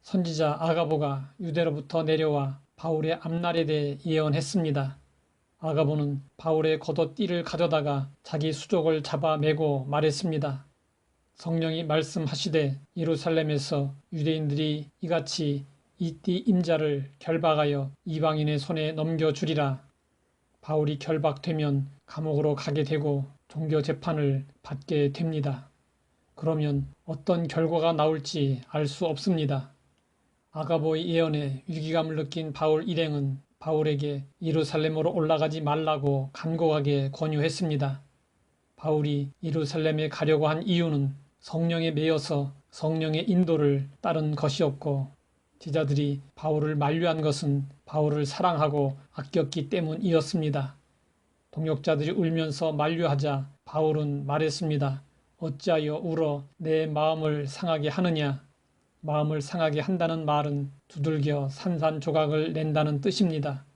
선지자 아가보가 유대로부터 내려와 바울의 앞날에 대해 예언했습니다. 아가보는 바울의 겉옷띠를 가져다가 자기 수족을 잡아 매고 말했습니다. 성령이 말씀하시되 예루살렘에서 유대인들이 이같이 이 띠 임자를 결박하여 이방인의 손에 넘겨주리라. 바울이 결박되면 감옥으로 가게 되고 종교 재판을 받게 됩니다. 그러면 어떤 결과가 나올지 알 수 없습니다. 아가보의 예언에 위기감을 느낀 바울 일행은 바울에게 예루살렘으로 올라가지 말라고 간곡하게 권유했습니다. 바울이 예루살렘에 가려고 한 이유는 성령에 매여서 성령의 인도를 따른 것이었고, 제자들이 바울을 만류한 것은 바울을 사랑하고 아꼈기 때문이었습니다. 동역자들이 울면서 만류하자 바울은 말했습니다. 어찌하여 울어 내 마음을 상하게 하느냐? 마음을 상하게 한다는 말은 두들겨 산산조각을 낸다는 뜻입니다.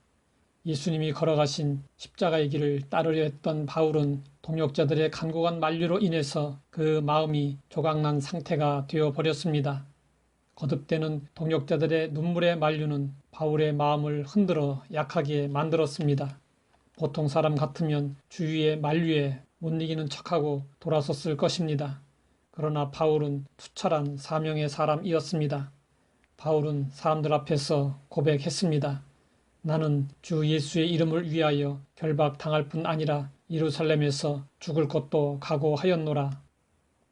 예수님이 걸어가신 십자가의 길을 따르려 했던 바울은 동역자들의 간곡한 만류로 인해서 그 마음이 조각난 상태가 되어버렸습니다. 거듭되는 동역자들의 눈물의 만류는 바울의 마음을 흔들어 약하게 만들었습니다. 보통 사람 같으면 주위의 만류에 못 이기는 척하고 돌아섰을 것입니다. 그러나 바울은 투철한 사명의 사람이었습니다. 바울은 사람들 앞에서 고백했습니다. 나는 주 예수의 이름을 위하여 결박당할 뿐 아니라 예루살렘에서 죽을 것도 각오하였노라.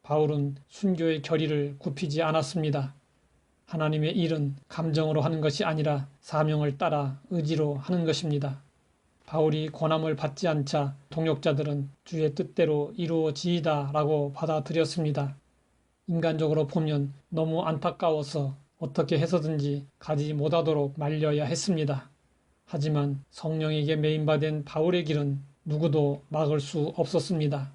바울은 순교의 결의를 굽히지 않았습니다. 하나님의 일은 감정으로 하는 것이 아니라 사명을 따라 의지로 하는 것입니다. 바울이 고난을 받지 않자 동역자들은 주의 뜻대로 이루어지이다 라고 받아들였습니다. 인간적으로 보면 너무 안타까워서 어떻게 해서든지 가지 못하도록 말려야 했습니다. 하지만 성령에게 매인받은 바울의 길은 누구도 막을 수 없었습니다.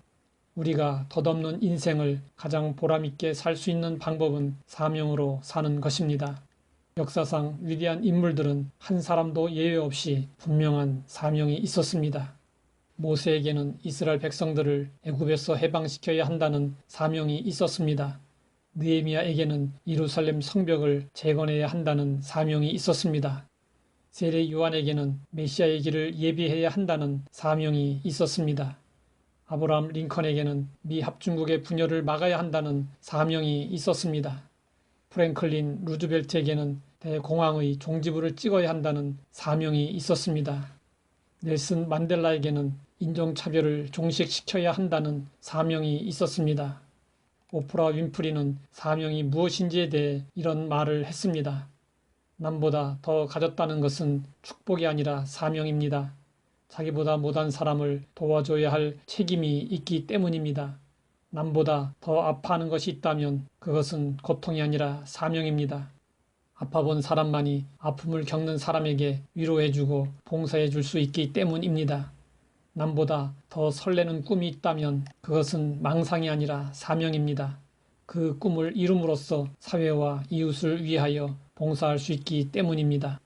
우리가 덧없는 인생을 가장 보람있게 살 수 있는 방법은 사명으로 사는 것입니다. 역사상 위대한 인물들은 한 사람도 예외 없이 분명한 사명이 있었습니다. 모세에게는 이스라엘 백성들을 애굽에서 해방시켜야 한다는 사명이 있었습니다. 느헤미야에게는 예루살렘 성벽을 재건해야 한다는 사명이 있었습니다. 세례 요한에게는 메시아의 길을 예비해야 한다는 사명이 있었습니다. 아브라함 링컨에게는 미 합중국의 분열을 막아야 한다는 사명이 있었습니다. 프랭클린 루즈벨트에게는 대공황의 종지부를 찍어야 한다는 사명이 있었습니다. 넬슨 만델라에게는 인종차별을 종식시켜야 한다는 사명이 있었습니다. 오프라 윈프리는 사명이 무엇인지에 대해 이런 말을 했습니다. 남보다 더 가졌다는 것은 축복이 아니라 사명입니다. 자기보다 못한 사람을 도와줘야 할 책임이 있기 때문입니다. 남보다 더 아파하는 것이 있다면 그것은 고통이 아니라 사명입니다. 아파본 사람만이 아픔을 겪는 사람에게 위로해주고 봉사해줄 수 있기 때문입니다. 남보다 더 설레는 꿈이 있다면 그것은 망상이 아니라 사명입니다. 그 꿈을 이룸으로써 사회와 이웃을 위하여 봉사할 수 있기 때문입니다.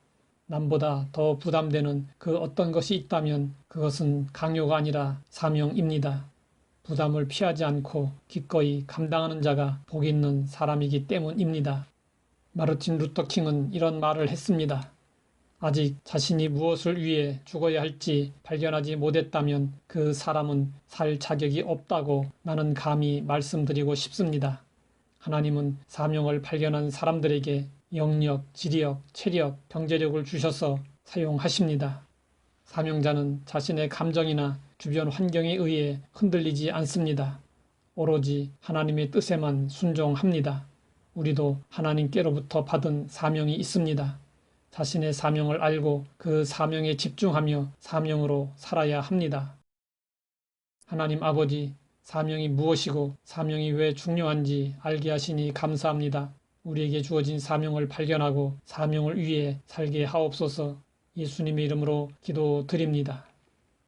남보다 더 부담되는 그 어떤 것이 있다면 그것은 강요가 아니라 사명입니다. 부담을 피하지 않고 기꺼이 감당하는 자가 복 있는 사람이기 때문입니다. 마르틴 루터 킹은 이런 말을 했습니다. 아직 자신이 무엇을 위해 죽어야 할지 발견하지 못했다면 그 사람은 살 자격이 없다고 나는 감히 말씀드리고 싶습니다. 하나님은 사명을 발견한 사람들에게 영역, 지리력, 체력, 경제력을 주셔서 사용하십니다. 사명자는 자신의 감정이나 주변 환경에 의해 흔들리지 않습니다. 오로지 하나님의 뜻에만 순종합니다. 우리도 하나님께로부터 받은 사명이 있습니다. 자신의 사명을 알고 그 사명에 집중하며 사명으로 살아야 합니다. 하나님 아버지, 사명이 무엇이고 사명이 왜 중요한지 알게 하시니 감사합니다. 우리에게 주어진 사명을 발견하고 사명을 위해 살게 하옵소서. 예수님의 이름으로 기도드립니다.